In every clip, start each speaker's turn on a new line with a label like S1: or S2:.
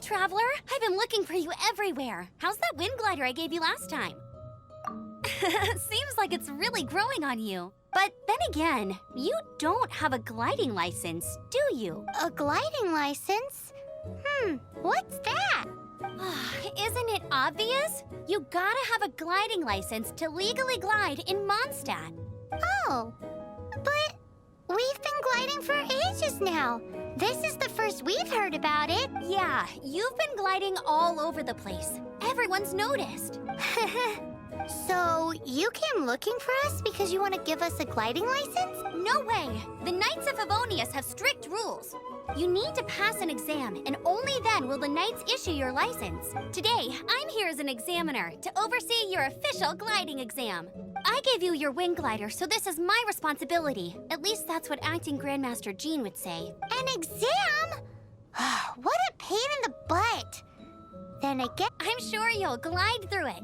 S1: traveler. I've been looking for you everywhere. How's that wind glider I gave you last time? Seems like it's really growing on you. But then again, you don't have a gliding license, do you?
S2: A gliding license? What's that?
S1: Isn't it obvious? You gotta have a gliding license to legally glide in Mondstadt.
S2: Oh, but we've been gliding for ages now. This is the first we've heard about it.
S1: Yeah, you've been gliding all over the place. Everyone's noticed.
S2: So, you came looking for us because you want to give us a gliding license?
S1: No way! The Knights of Favonius have strict rules. You need to pass an exam, and only then will the Knights issue your license. Today, I'm here as an examiner to oversee your official gliding exam. I gave you your wind glider, so this is my responsibility. At least that's what Acting Grandmaster Jean would say.
S2: An exam? What a pain in the butt. Then again,
S1: I'm sure you'll glide through it.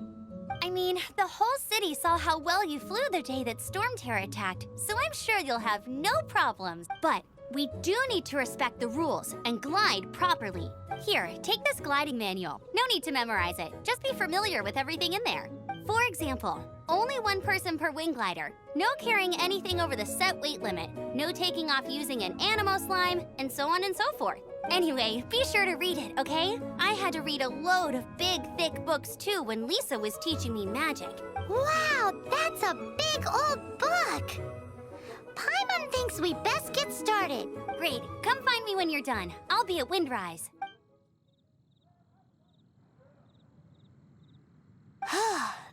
S1: I mean, the whole city saw how well you flew the day that Storm Terror attacked, so I'm sure you'll have no problems. But we do need to respect the rules and glide properly. Here, take this gliding manual. No need to memorize it. Just be familiar with everything in there. For example, only one person per wing glider. No carrying anything over the set weight limit. No taking off using an animo slime, and so on and so forth. Anyway, be sure to read it, okay? I had to read a load of big, thick books too when Lisa was teaching me magic.
S2: Wow, that's a big old book! Paimon thinks we best get started.
S1: Great, come find me when you're done. I'll be at Windrise.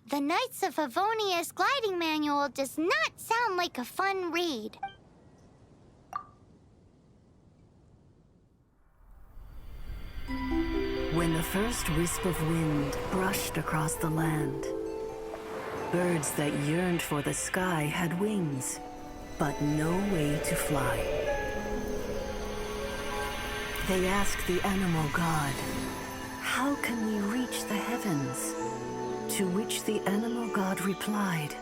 S2: The Knights of Favonius gliding manual does not sound like a fun read.
S3: When the first wisp of wind brushed across the land, birds that yearned for the sky had wings, but no way to fly. They asked the animal god, "How can we reach the heavens?" To which the animal god replied,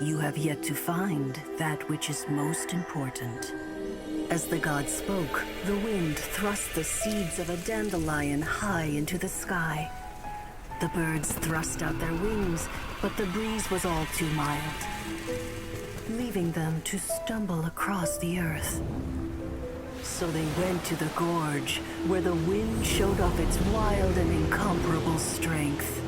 S3: "You have yet to find that which is most important." As the god spoke, the wind thrust the seeds of a dandelion high into the sky. The birds thrust out their wings, but the breeze was all too mild, leaving them to stumble across the earth. So they went to the gorge, where the wind showed off its wild and incomparable strength.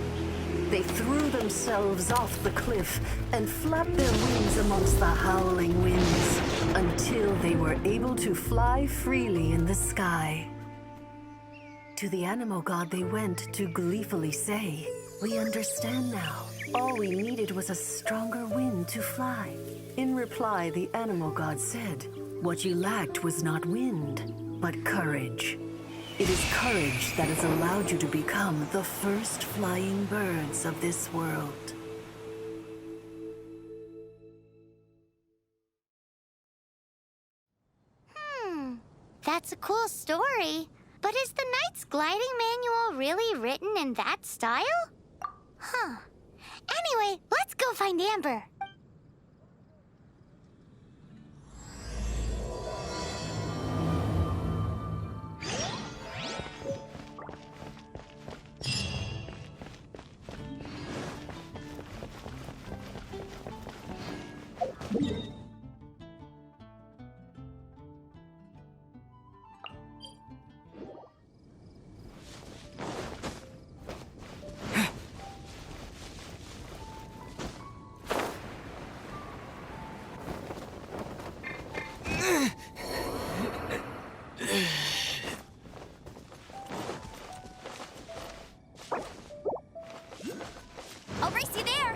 S3: They threw themselves off the cliff and flapped their wings amongst the howling winds until they were able to fly freely in the sky. To the animal god they went to gleefully say, "We understand now. All we needed was a stronger wind to fly." In reply, the animal god said, "What you lacked was not wind, but courage. It is courage that has allowed you to become the first flying birds of this world."
S2: That's a cool story. But is the Knight's gliding manual really written in that style? Anyway, let's go find Amber.
S1: I'll race you there!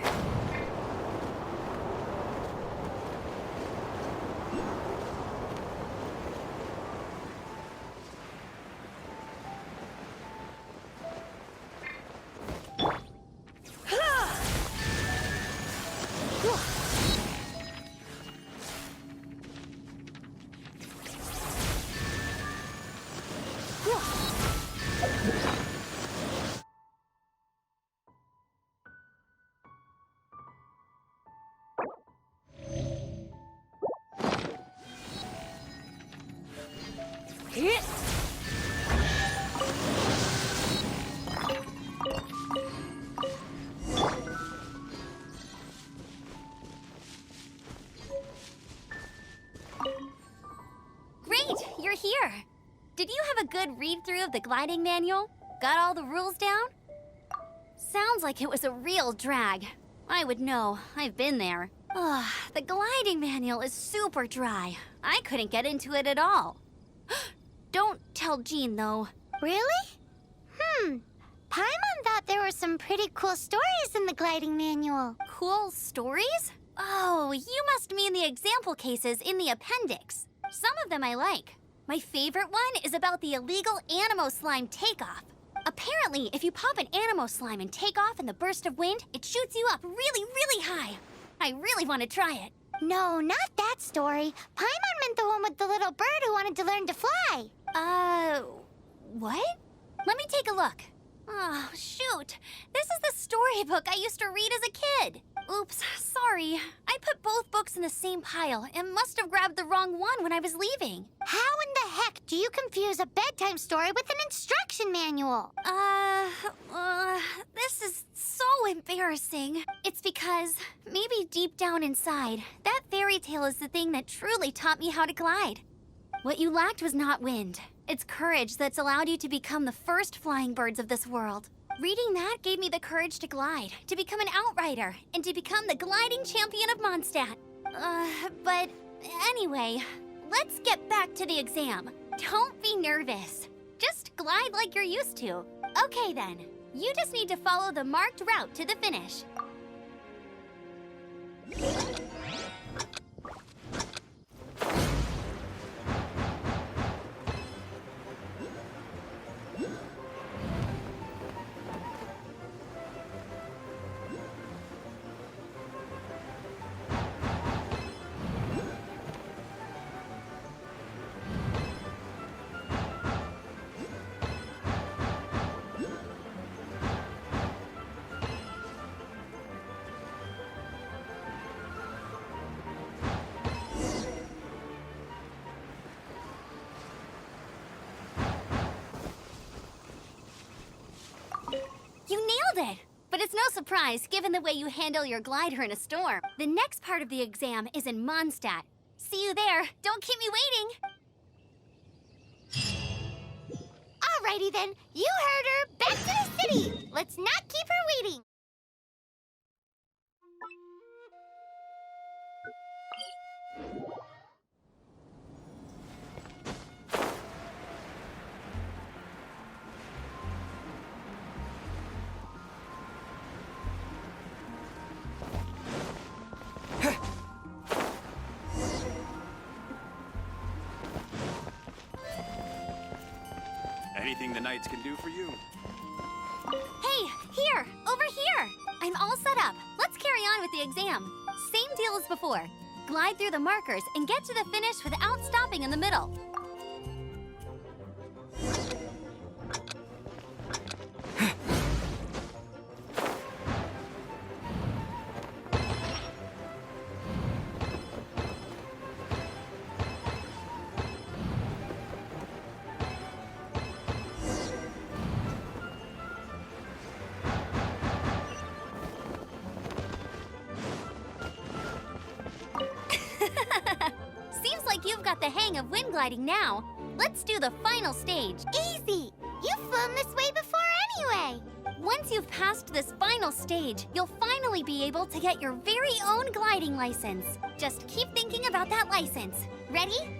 S1: good read-through of the gliding manual? Got all the rules down? Sounds like it was a real drag. I would know. I've been there. Ugh, the gliding manual is super dry. I couldn't get into it at all. Don't tell Jean, though.
S2: Really? Paimon thought there were some pretty cool stories in the gliding manual.
S1: Cool stories? Oh, you must mean the example cases in the appendix. Some of them I like. My favorite one is about the illegal Animo Slime takeoff. Apparently, if you pop an Animo Slime and take off in the burst of wind, it shoots you up really, really high. I really want to try it.
S2: No, not that story. Paimon meant the one with the little bird who wanted to learn to fly.
S1: What? Let me take a look. Oh, shoot. This is the storybook I used to read as a kid. Oops, sorry. I put both books in the same pile and must have grabbed the wrong one when I was leaving.
S2: How in the heck do you confuse a bedtime story with an instruction manual?
S1: This is so embarrassing. It's because maybe deep down inside, that fairy tale is the thing that truly taught me how to glide. What you lacked was not wind. It's courage that's allowed you to become the first flying birds of this world. Reading that gave me the courage to glide, to become an outrider, and to become the gliding champion of Mondstadt. But anyway, let's get back to the exam. Don't be nervous. Just glide like you're used to. Okay then, you just need to follow the marked route to the finish. You nailed it! But it's no surprise, given the way you handle your glider in a storm. The next part of the exam is in Mondstadt. See you there. Don't keep me waiting.
S2: Alrighty then, you heard her. Back to the city. Let's not keep her waiting.
S4: Anything the Knights can do for you?
S1: Hey, here! Over here! I'm all set up. Let's carry on with the exam. Same deal as before. Glide through the markers and get to the finish without stopping in the middle. Seems like you've got the hang of wind gliding now. Let's do the final stage.
S2: Easy. You've flown this way before anyway.
S1: Once you've passed this final stage, you'll finally be able to get your very own gliding license. Just keep thinking about that license. Ready?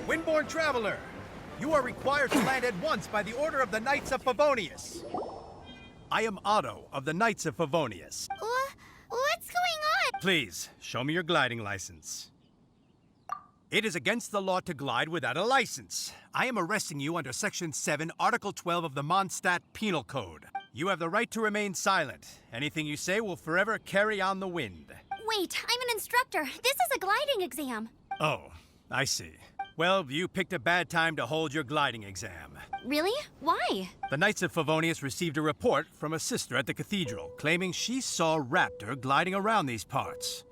S5: Windborne Traveler, you are required to land at once by the order of the Knights of Favonius. I am Otto of the Knights of Favonius.
S2: What's going on?
S5: Please, show me your gliding license. It is against the law to glide without a license. I am arresting you under Section 7, Article 12 of the Mondstadt Penal Code. You have the right to remain silent. Anything you say will forever carry on the wind.
S1: Wait, I'm an instructor. This is a gliding exam.
S5: Oh, I see. Well, you picked a bad time to hold your gliding exam.
S1: Really? Why?
S5: The Knights of Favonius received a report from a sister at the cathedral claiming she saw Raptor gliding around these parts.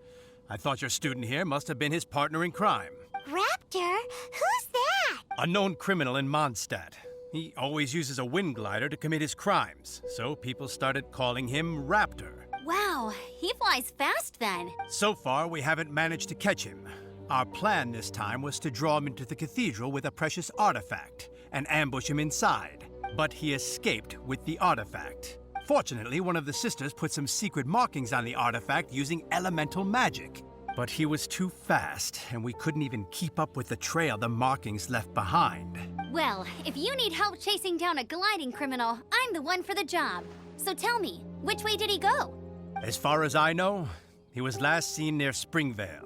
S5: I thought your student here must have been his partner in crime.
S2: Raptor? Who's that?
S5: A known criminal in Mondstadt. He always uses a wind glider to commit his crimes, so people started calling him Raptor.
S1: Wow, he flies fast then.
S5: So far, we haven't managed to catch him. Our plan this time was to draw him into the cathedral with a precious artifact and ambush him inside. But he escaped with the artifact. Fortunately, one of the sisters put some secret markings on the artifact using elemental magic. But he was too fast, and we couldn't even keep up with the trail the markings left behind.
S1: Well, if you need help chasing down a gliding criminal, I'm the one for the job. So tell me, which way did he go?
S5: As far as I know, he was last seen near Springvale.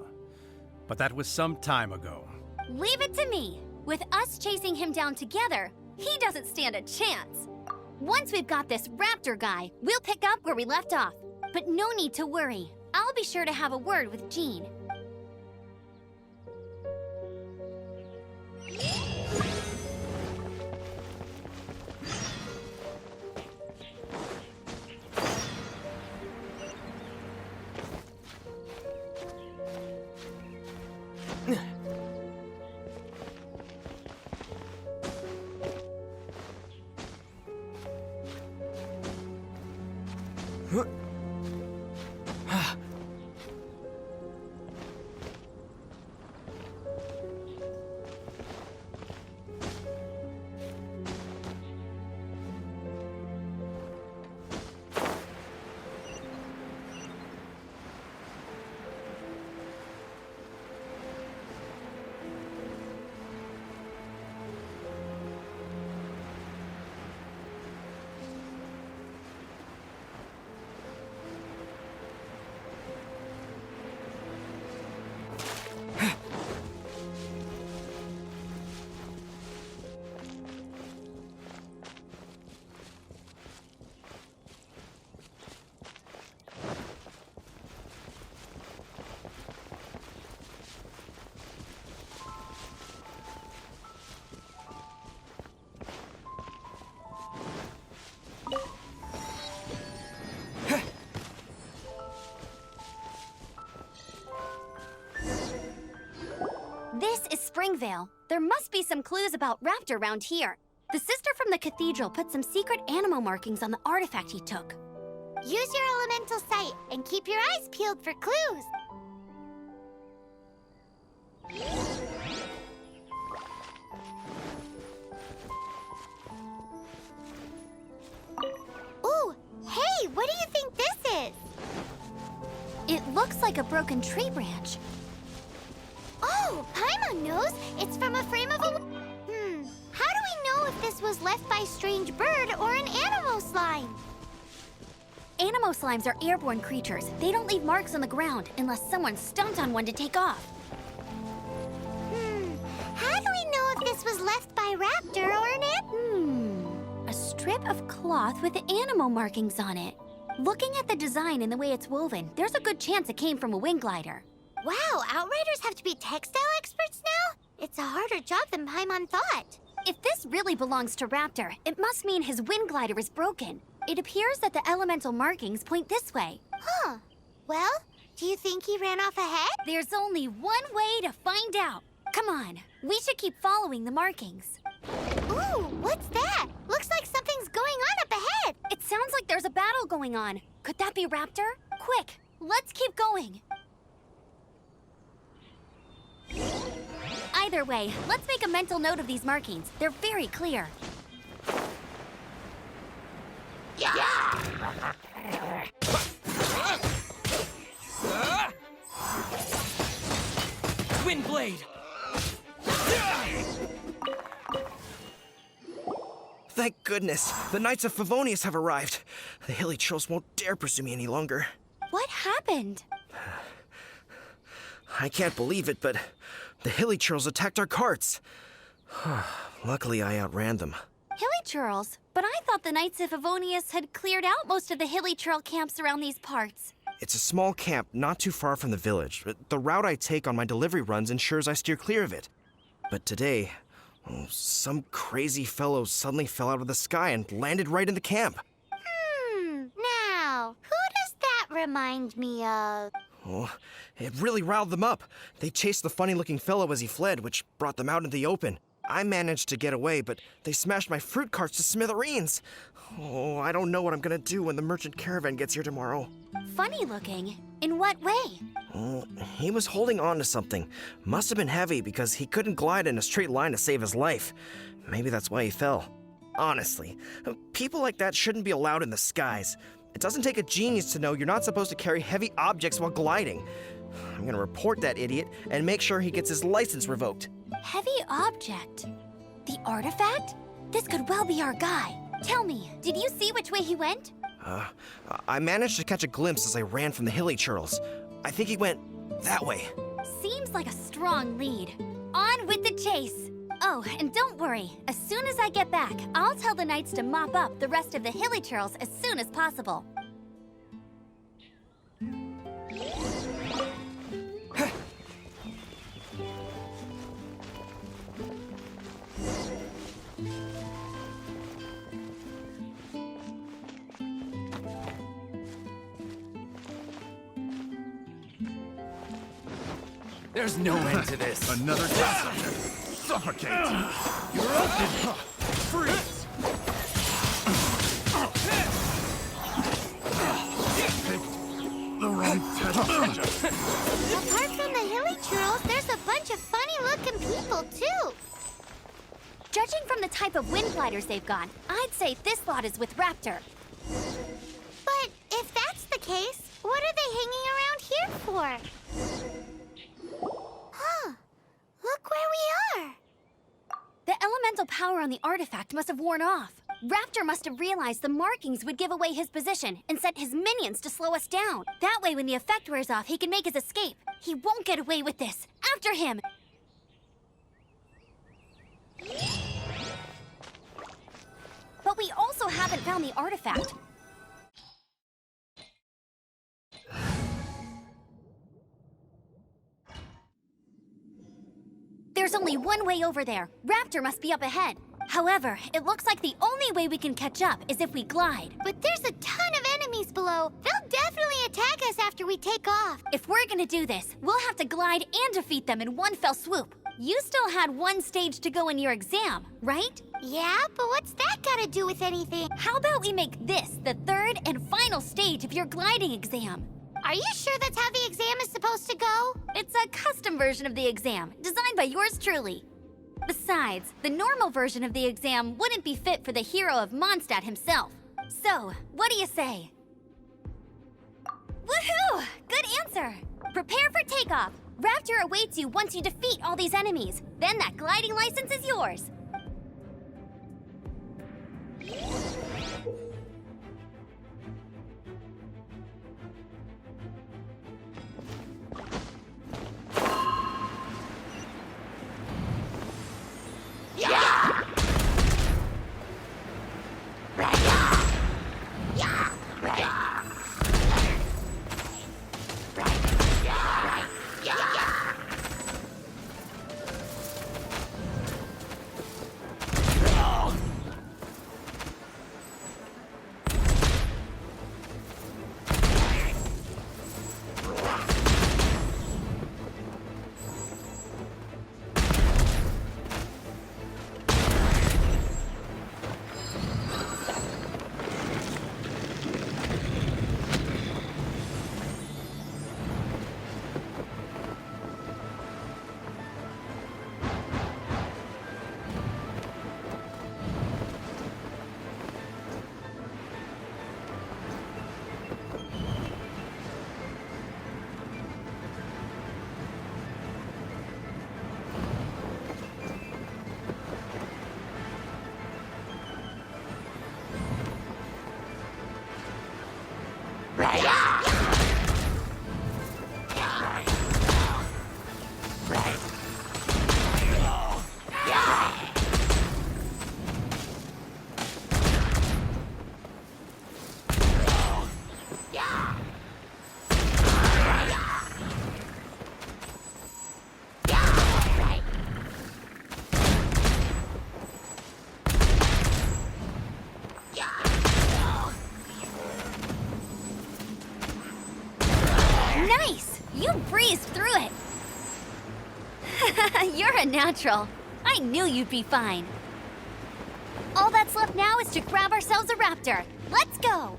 S5: But that was some time ago.
S1: Leave it to me. With us chasing him down together, he doesn't stand a chance. Once we've got this Raptor guy, we'll pick up where we left off. But no need to worry. I'll be sure to have a word with Jean. This is Springvale. There must be some clues about Raptor around here. The sister from the cathedral put some secret animal markings on the artifact he took.
S2: Use your elemental sight and keep your eyes peeled for clues. Ooh, hey, what do you think this is?
S1: It looks like a broken tree branch.
S2: Oh, Paimon knows. It's from a frame of a... How do we know if this was left by a strange bird or an animal slime?
S1: Animo slimes are airborne creatures. They don't leave marks on the ground unless someone stomped on one to take off.
S2: How do we know if this was left by Raptor or an
S1: A strip of cloth with animo markings on it. Looking at the design and the way it's woven, there's a good chance it came from a wind glider.
S2: Wow, Outriders have to be textile experts now? It's a harder job than Paimon thought.
S1: If this really belongs to Raptor, it must mean his wind glider is broken. It appears that the elemental markings point this way.
S2: Huh. Well, do you think he ran off ahead?
S1: There's only one way to find out. Come on, we should keep following the markings.
S2: Ooh, what's that? Looks like something's going on up ahead.
S1: It sounds like there's a battle going on. Could that be Raptor? Quick, let's keep going. Either way, let's make a mental note of these markings. They're very clear.
S4: Wind blade! Thank goodness, the Knights of Favonius have arrived. The hilly trolls won't dare pursue me any longer.
S1: What happened?
S4: I can't believe it, but the hilly trolls attacked our carts. Luckily, I outran them.
S1: Hilly churls? But I thought the Knights of Favonius had cleared out most of the hilly churl camps around these parts.
S4: It's a small camp not too far from the village. The route I take on my delivery runs ensures I steer clear of it. But today, some crazy fellow suddenly fell out of the sky and landed right in the camp.
S2: Now, who does that remind me of?
S4: Oh, it really riled them up. They chased the funny-looking fellow as he fled, which brought them out into the open. I managed to get away, but they smashed my fruit carts to smithereens. Oh, I don't know what I'm gonna do when the merchant caravan gets here tomorrow.
S1: Funny looking? In what way?
S4: Oh, he was holding on to something. Must have been heavy because he couldn't glide in a straight line to save his life. Maybe that's why he fell. Honestly, people like that shouldn't be allowed in the skies. It doesn't take a genius to know you're not supposed to carry heavy objects while gliding. I'm gonna report that idiot and make sure he gets his license revoked.
S1: Heavy object? The artifact? This could well be our guy. Tell me, did you see which way he went?
S4: I managed to catch a glimpse as I ran from the hilly churls. I think he went that way.
S1: Seems like a strong lead. On with the chase! Oh, and don't worry. As soon as I get back, I'll tell the knights to mop up the rest of the hilly churls as soon as possible.
S6: There's no end to this.
S5: Another task. Suffocate. You're up. Freeze. The wrong
S2: Apart from the hilly churls, there's a bunch of funny-looking people, too.
S1: Judging from the type of wind gliders they've got, I'd say this lot is with Raptor.
S2: But if that's the case, what are they hanging around here for? Huh. Look where we are.
S1: The elemental power on the artifact must have worn off. Raptor must have realized the markings would give away his position and sent his minions to slow us down. That way, when the effect wears off, he can make his escape. He won't get away with this. After him! But we also haven't found the artifact. There's only one way over there. Raptor must be up ahead. However, it looks like the only way we can catch up is if we glide.
S2: But there's a ton of enemies below. They'll definitely attack us after we take off.
S1: If we're gonna do this, we'll have to glide and defeat them in one fell swoop. You still had one stage to go in your exam, right?
S2: Yeah, but what's that got to do with anything?
S1: How about we make this the third and final stage of your gliding exam?
S2: Are you sure that's how the exam is supposed to go?
S1: It's a custom version of the exam, designed by yours truly. Besides, the normal version of the exam wouldn't be fit for the hero of Mondstadt himself. So, what do you say? Woohoo! Good answer! Prepare for takeoff. Raptor awaits you once you defeat all these enemies. Then that gliding license is yours. You're a natural. I knew you'd be fine. All that's left now is to grab ourselves a raptor. Let's go!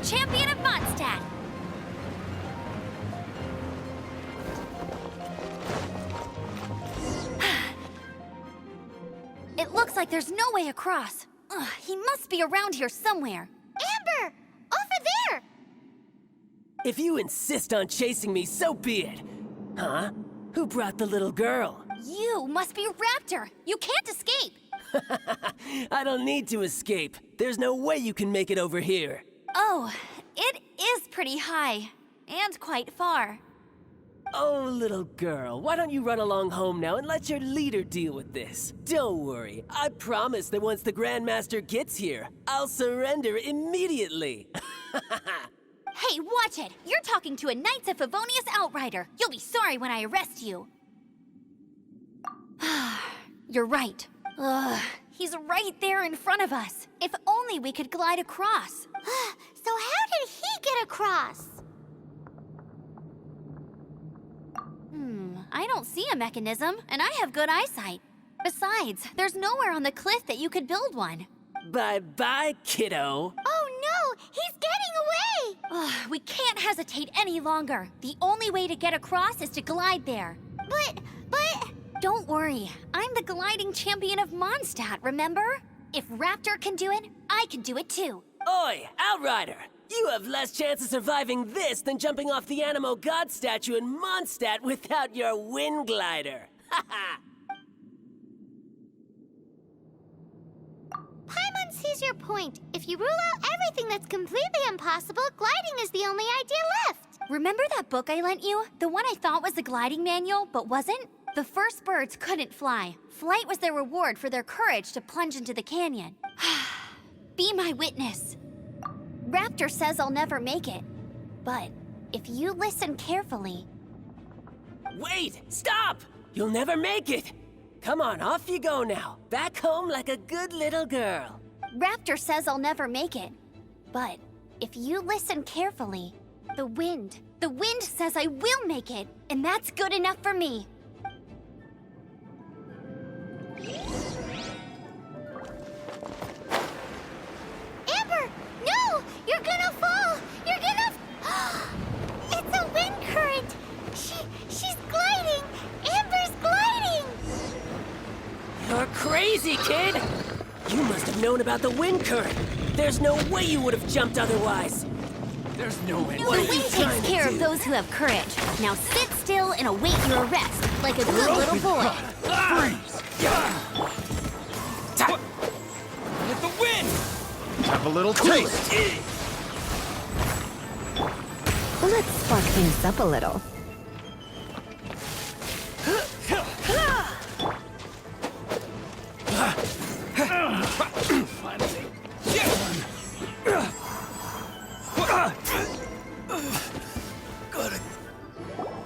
S1: Champion of Mondstadt! It looks like there's no way across. Ugh, he must be around here somewhere.
S2: Amber! Over there!
S7: If you insist on chasing me, so be it. Huh? Who brought the little girl?
S1: You must be Raptor! You can't escape!
S7: I don't need to escape. There's no way you can make it over here.
S1: Oh, it is pretty high. And quite far.
S7: Oh, little girl, why don't you run along home now and let your leader deal with this? Don't worry, I promise that once the Grandmaster gets here, I'll surrender immediately.
S1: Hey, watch it! You're talking to a Knights of Favonius outrider. You'll be sorry when I arrest you. You're right. Ugh, he's right there in front of us. If only we could glide across.
S2: So how did he get across?
S1: I don't see a mechanism, and I have good eyesight. Besides, there's nowhere on the cliff that you could build one.
S7: Bye-bye, kiddo.
S2: Oh no! He's getting away!
S1: Ugh, we can't hesitate any longer. The only way to get across is to glide there.
S2: But...
S1: Don't worry, I'm the gliding champion of Mondstadt, remember? If Raptor can do it, I can do it too.
S7: Oi, Outrider! You have less chance of surviving this than jumping off the Animo God statue in Mondstadt without your wind glider. Haha!
S2: Paimon sees your point. If you rule out everything that's completely impossible, gliding is the only idea left.
S1: Remember that book I lent you? The one I thought was the gliding manual, but wasn't? The first birds couldn't fly. Flight was their reward for their courage to plunge into the canyon. Be my witness. Raptor says I'll never make it. But if you listen carefully...
S7: Wait! Stop! You'll never make it! Come on, off you go now. Back home like a good little girl.
S1: Raptor says I'll never make it. But if you listen carefully, The wind. The wind says I will make it, and that's good enough for me.
S2: Amber, no! You're gonna fall! You're gonna... It's a wind current! She's gliding! Amber's gliding!
S7: You're crazy, kid! You must have known about the wind current. There's no way you would have jumped otherwise.
S6: There's no end.
S1: The
S7: What are you
S1: wind
S7: trying
S1: takes
S7: to
S1: care
S7: do?
S1: of those who have courage. Now sit still and await your arrest, like a good little boy.
S6: Freeze! With the wind!
S5: Have a little taste.
S8: Let's spark things up a little.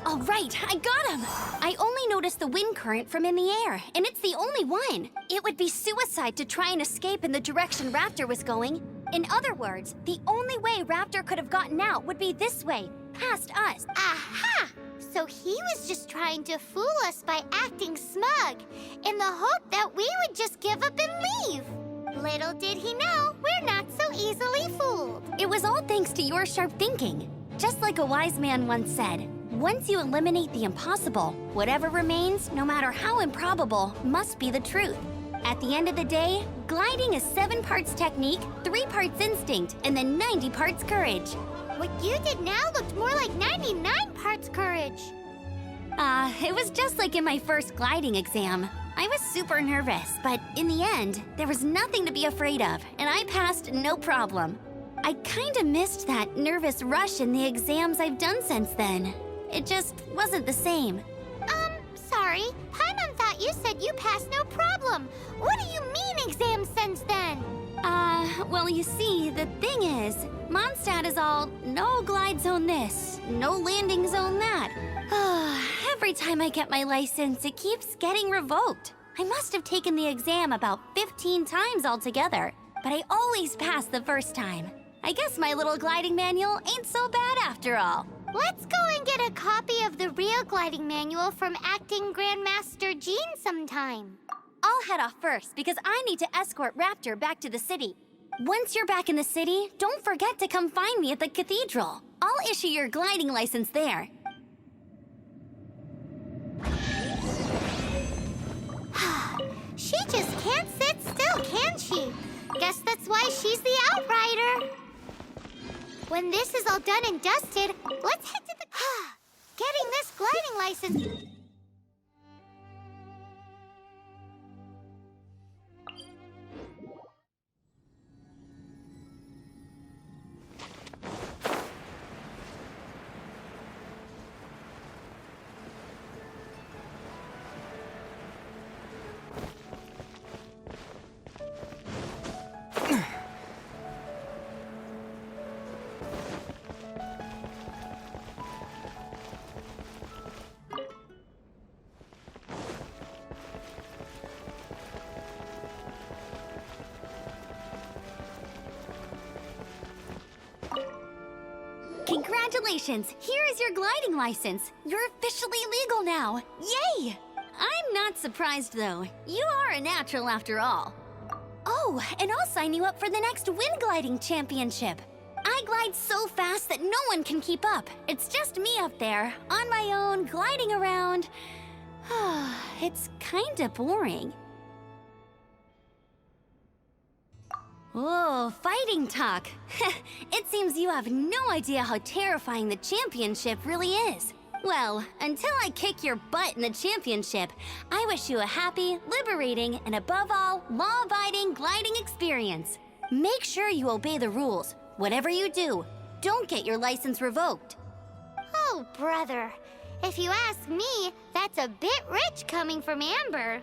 S1: All right, I got him. I only noticed the wind current from in the air, and it's the only one. It would be suicide to try and escape in the direction Raptor was going. In other words, the only way Raptor could have gotten out would be this way, past us.
S2: Aha! So he was just trying to fool us by acting smug, in the hope that we would just give up and leave. Little did he know, we're not so easily fooled.
S1: It was all thanks to your sharp thinking. Just like a wise man once said, once you eliminate the impossible, whatever remains, no matter how improbable, must be the truth. At the end of the day, gliding is 7 parts technique, 3 parts instinct, and then 90 parts courage.
S2: What you did now looked more like 99 parts courage.
S1: It was just like in my first gliding exam. I was super nervous, but in the end, there was nothing to be afraid of, and I passed no problem. I kinda missed that nervous rush in the exams I've done since then. It just wasn't the same.
S2: Sorry. Paimon thought you said you passed no problem. What do you mean exam since then?
S1: Well, you see, the thing is, Mondstadt is all no glide zone this, no landing zone that. Every time I get my license, it keeps getting revoked. I must have taken the exam about 15 times altogether, but I always pass the first time. I guess my little gliding manual ain't so bad after all.
S2: Let's go and get a copy of the real gliding manual from Acting Grandmaster Jean sometime.
S1: I'll head off first because I need to escort Raptor back to the city. Once you're back in the city, don't forget to come find me at the cathedral. I'll issue your gliding license there.
S2: She just can't sit still, can she? Guess that's why she's the outrider. When this is all done and dusted, let's head to the... Getting this gliding license...
S1: Congratulations! Here is your gliding license. You're officially legal now. Yay! I'm not surprised, though. You are a natural after all. Oh, and I'll sign you up for the next wind gliding championship. I glide so fast that no one can keep up. It's just me up there, on my own, gliding around. It's kinda boring. Whoa, fighting talk. It seems you have no idea how terrifying the championship really is. Well, until I kick your butt in the championship, I wish you a happy, liberating, and above all, law-abiding gliding experience. Make sure you obey the rules. Whatever you do, don't get your license revoked.
S2: Oh, brother. If you ask me, that's a bit rich coming from Amber.